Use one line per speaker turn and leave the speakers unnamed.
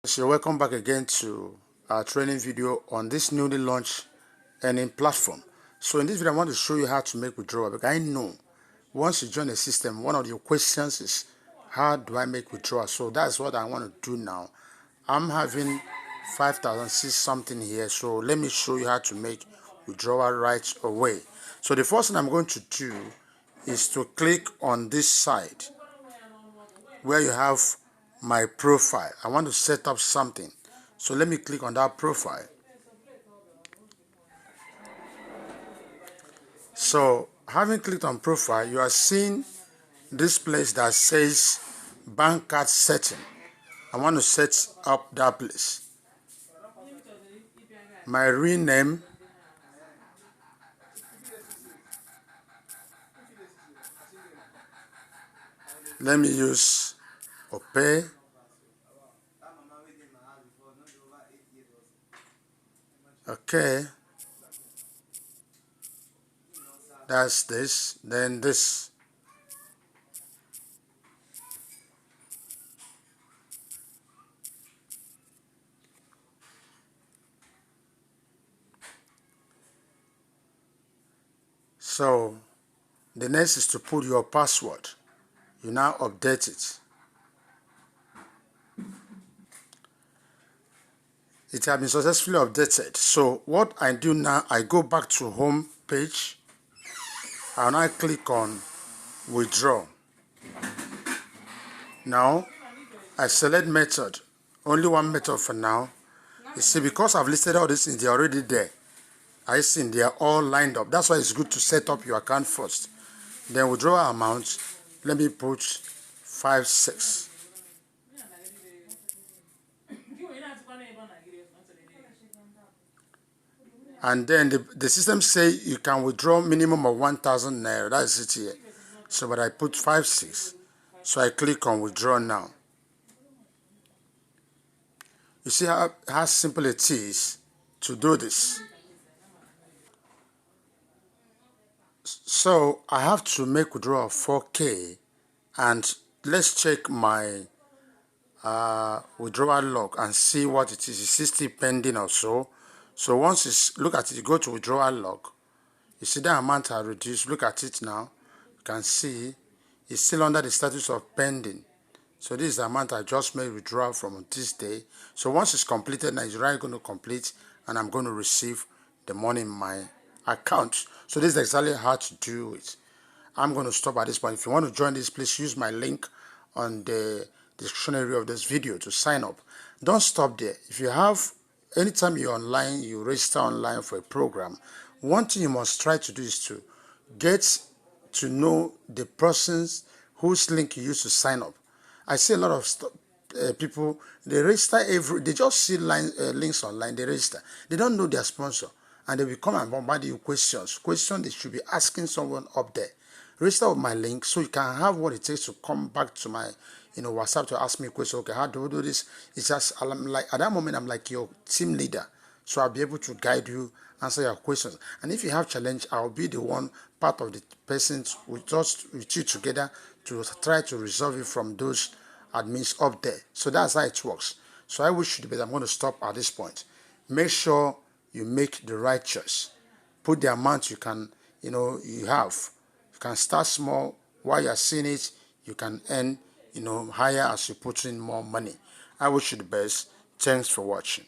So welcome back again to our training video on this newly launched earning platform. So in this video I want to show you how to make withdrawal, because I know once you join the system, one of your questions is how do I make withdrawal. So that's what I want to do now. I'm having 5,006 something here, so let me show you how to make withdrawal right away. So the first thing I'm going to do is to click on this side where you have my profile. I want to set up something, so let me click on that profile. So having clicked on profile, you are seeing this place that says bank card setting. I want to set up that place. My real name, let me use Opay. Okay, that's this. Then this. So the next is to put your password. You now update it. It has been successfully updated. So what I do now, I go back to home page and I click on withdraw. Now I select method, only one method for now. You see, because I've listed all these things, they're already there. I see they are all lined up. That's why it's good to set up your account first. Then withdraw amount, let me put 56. And then the system say you can withdraw minimum of 1,000 naira. That is it here. So but I put 56. So I click on withdraw now. You see how simple it is to do this. So I have to make withdrawal of 4K, and let's check my withdrawal log and see what it is. It's still pending or so. So once it's, look at it, you go to withdrawal log. You see the amount I reduced. Look at it now. You can see it's still under the status of pending. So this is the amount I just made withdrawal from this day. So once it's completed, now it's right going to complete, and I'm going to receive the money in my account. So this is exactly how to do it. I'm going to stop at this point. If you want to join this, please use my link on the description area of this video to sign up. Don't stop there. If you have, anytime you're online, you register online for a program, one thing you must try to do is to get to know the persons whose link you use to sign up. I see a lot of people, they register they just see links online, they register. They don't know their sponsor, and they will come and bombard you questions they should be asking someone up there. Register with my link so you can have what it takes to come back to my WhatsApp to ask me a question. Okay, how do we do this? It's just, I'm like, at that moment I'm like your team leader, so I'll be able to guide you, answer your questions. And if you have challenge, I'll be the one part of the persons with you together to try to resolve it from those admins up there. So that's how it works. So I wish you the best. I'm going to stop at this point. Make sure you make the right choice. Put the amount you can, you have. You can start small. While you're seeing it, you can earn, higher as you put in more money. I wish you the best. Thanks for watching.